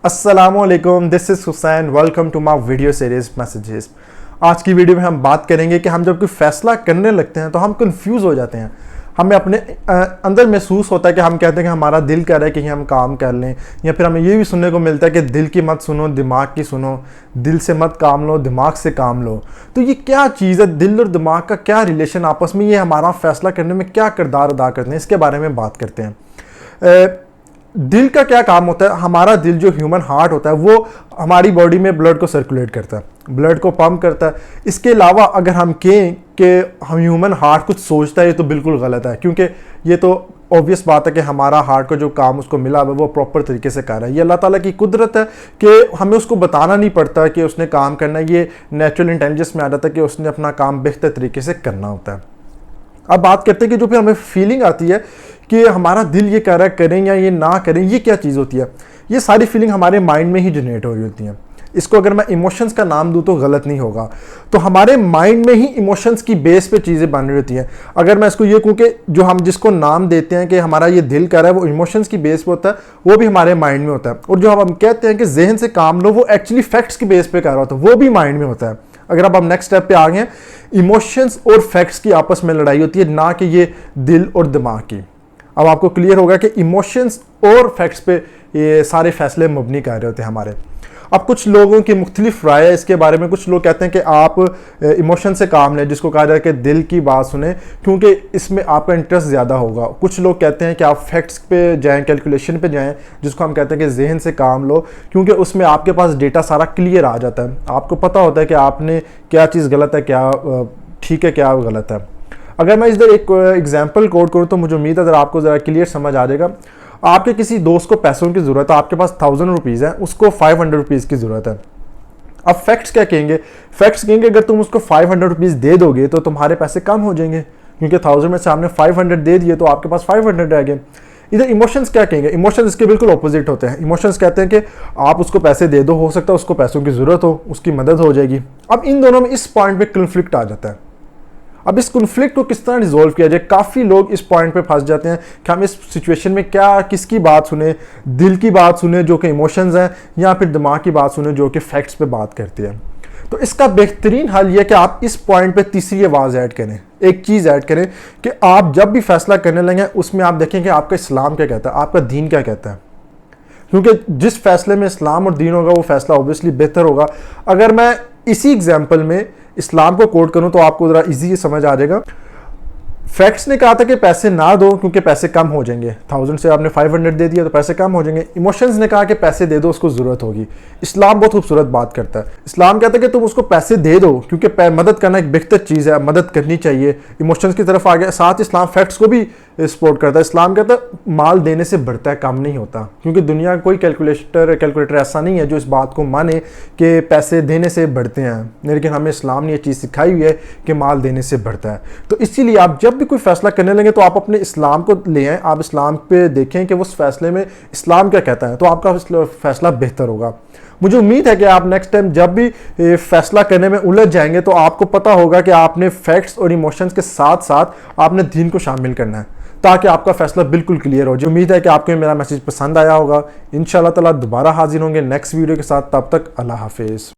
अस्सलामुअलैकुम, this is Hussain. Welcome to my video series messages. आज की वीडियो में हम बात करेंगे कि हम जब कोई फैसला करने लगते हैं तो हम कंफ्यूज हो जाते हैं। हमें अपने अंदर महसूस होता है कि हम कहते हैं कि हमारा दिल कह रहा है कि हम काम कर लें, या फिर हमें ये भी सुनने को मिलता है कि दिल की मत सुनो, दिमाग की सुनो। दिल से मत काम लो, दिमाग से काम लो। तो ये क्या चीज़ है, दिल और दिमाग का क्या रिलेशन आपस में, ये हमारा फैसला करने में क्या किरदार अदा करते हैं, इसके बारे में बात करते हैं। दिल का क्या काम होता है? हमारा दिल जो ह्यूमन हार्ट होता है वो हमारी बॉडी में ब्लड को सर्कुलेट करता है, ब्लड को पंप करता है। इसके अलावा अगर हम कहें कि हम ह्यूमन हार्ट कुछ सोचता है, ये तो बिल्कुल गलत है, क्योंकि ये तो ऑब्वियस बात है कि हमारा हार्ट को जो काम उसको मिला है वो प्रॉपर तरीके से कर रहा है। ये अल्लाह ताला की कुदरत है कि हमें उसको बताना नहीं पड़ता कि उसने काम करना है। ये नेचुरल इंटेलिजेंस में आ जाता है कि उसने अपना काम बेहतर तरीके से करना होता है। अब बात करते हैं कि जो फिर हमें फीलिंग आती है कि हमारा दिल ये कह रहा है करें या ये ना करें, ये क्या चीज़ होती है? ये सारी फीलिंग हमारे माइंड में ही जनरेट हो रही होती हैं। इसको अगर मैं इमोशंस का नाम दूं तो गलत नहीं होगा। तो हमारे माइंड में ही इमोशंस की बेस पे चीज़ें बन रही होती हैं। अगर मैं इसको ये कहूँ कि जो हम जिसको नाम देते हैं कि हमारा ये दिल कर रहा है, वो इमोशंस की बेस पे होता है, वो भी हमारे माइंड में होता है। और जो हम कहते हैं कि जहन से काम लो, वो एक्चुअली फैक्ट्स की बेस पे कर रहा होता है, वो भी माइंड में होता है। अगर अब हम नेक्स्ट स्टेप पे आ गए हैं, इमोशंस और फैक्ट्स की आपस में लड़ाई होती है, ना कि ये दिल और दिमाग की। अब आपको क्लियर होगा कि इमोशंस और फैक्ट्स पे ये सारे फैसले मबनी कर रहे होते हैं हमारे। अब कुछ लोगों की मुख्तलिफ राय है इसके बारे में। कुछ लोग कहते हैं कि आप इमोशन से काम लें, जिसको कहा जाए कि दिल की बात सुने, क्योंकि इसमें आपका इंटरेस्ट ज़्यादा होगा। कुछ लोग कहते हैं कि आप फैक्ट्स पे जाएं, कैलकुलेशन पे जाएं, जिसको हम कहते हैं कि जहन से काम लो, क्योंकि उसमें आपके पास डेटा सारा क्लियर आ जाता है। आपको पता होता है कि आपने क्या चीज़ गलत है, क्या ठीक है, क्या गलत है। अगर मैं इधर एक एग्जाम्पल कोड करूँ तो मुझे उम्मीद है अगर आपको ज़रा क्लियर समझ आ जाएगा। आपके किसी दोस्त को पैसों की ज़रूरत है, आपके पास 1000 रुपीज़ है, उसको 500 रुपीज़ की ज़रूरत है। अब फैक्ट्स क्या कहेंगे? फैक्ट्स कहेंगे अगर तुम उसको 500 रुपीज़ दे दोगे तो तुम्हारे पैसे कम हो जाएंगे, क्योंकि 1000 में से आपने 500 दे दिए तो आपके पास 500 रह गए। इधर इमोशंस क्या कहेंगे? इमोशंस इसके बिल्कुल ऑपोजिट होते हैं। इमोशंस कहते हैं कि आप उसको पैसे दे दो, हो सकता है उसको पैसों की ज़रूरत हो, उसकी मदद हो जाएगी। अब इन दोनों में इस पॉइंट पे कन्फ्लिक्ट आ जाता है। अब इस कॉन्फ्लिक्ट को किस तरह रिजोल्व किया जाए? काफ़ी लोग इस पॉइंट पे फंस जाते हैं कि हम इस सिचुएशन में क्या, किसकी बात सुने, दिल की बात सुने जो कि इमोशंस हैं, या फिर दिमाग की बात सुने जो कि फैक्ट्स पे बात करती है। तो इसका बेहतरीन हल यह कि आप इस पॉइंट पे तीसरी आवाज़ ऐड करें, एक चीज़ ऐड करें कि आप जब भी फैसला करने लगे उसमें आप देखें कि आपका इस्लाम क्या कहता है, आपका दीन क्या कहता है। क्योंकि जिस फैसले में इस्लाम और दीन होगा वो फैसला ऑब्वियसली बेहतर होगा। अगर मैं इसी एग्जाम्पल में इस्लाम को कोट करूं तो आपको ज़रा इजी समझ आ जाएगा। फैक्ट्स ने कहा था कि पैसे ना दो क्योंकि पैसे कम हो जाएंगे। 1000 से आपने 500 दे दिया तो पैसे कम हो जाएंगे। इमोशंस ने कहा कि पैसे दे दो, उसको ज़रूरत होगी। इस्लाम बहुत खूबसूरत बात करता है। इस्लाम कहता है कि तुम उसको पैसे दे दो क्योंकि मदद करना एक बेहतर चीज़ है, मदद करनी चाहिए। इमोशंस की तरफ आ गया। साथ इस्लाम फैक्ट्स को भी सपोर्ट करता है। इस्लाम कहता है माल देने से बढ़ता है, कम नहीं होता। क्योंकि दुनिया का कोई कैलकुलेटर ऐसा नहीं है जो इस बात को माने कि पैसे देने से बढ़ते हैं, लेकिन हमें इस्लाम ने ये चीज़ सिखाई हुई है कि माल देने से बढ़ता है। तो इसीलिए आप जब भी कोई फैसला करने लगे तो आप अपने इस्लाम को ले आएँ, आप इस्लाम पे देखें कि उस फैसले में इस्लाम क्या कहता है, तो आपका फैसला बेहतर होगा। मुझे उम्मीद है कि आप नेक्स्ट टाइम जब भी फैसला करने में उलझ जाएंगे तो आपको पता होगा कि आपने फैक्ट्स और इमोशंस के साथ साथ आपने दीन को शामिल करना है, ताकि आपका फैसला बिल्कुल क्लियर हो जाए। उम्मीद है कि आपको मेरा मैसेज पसंद आया होगा। इंशाल्लाह ताला दोबारा हाजिर होंगे नेक्स्ट वीडियो के साथ। तब तक अल्लाह हाफिज़।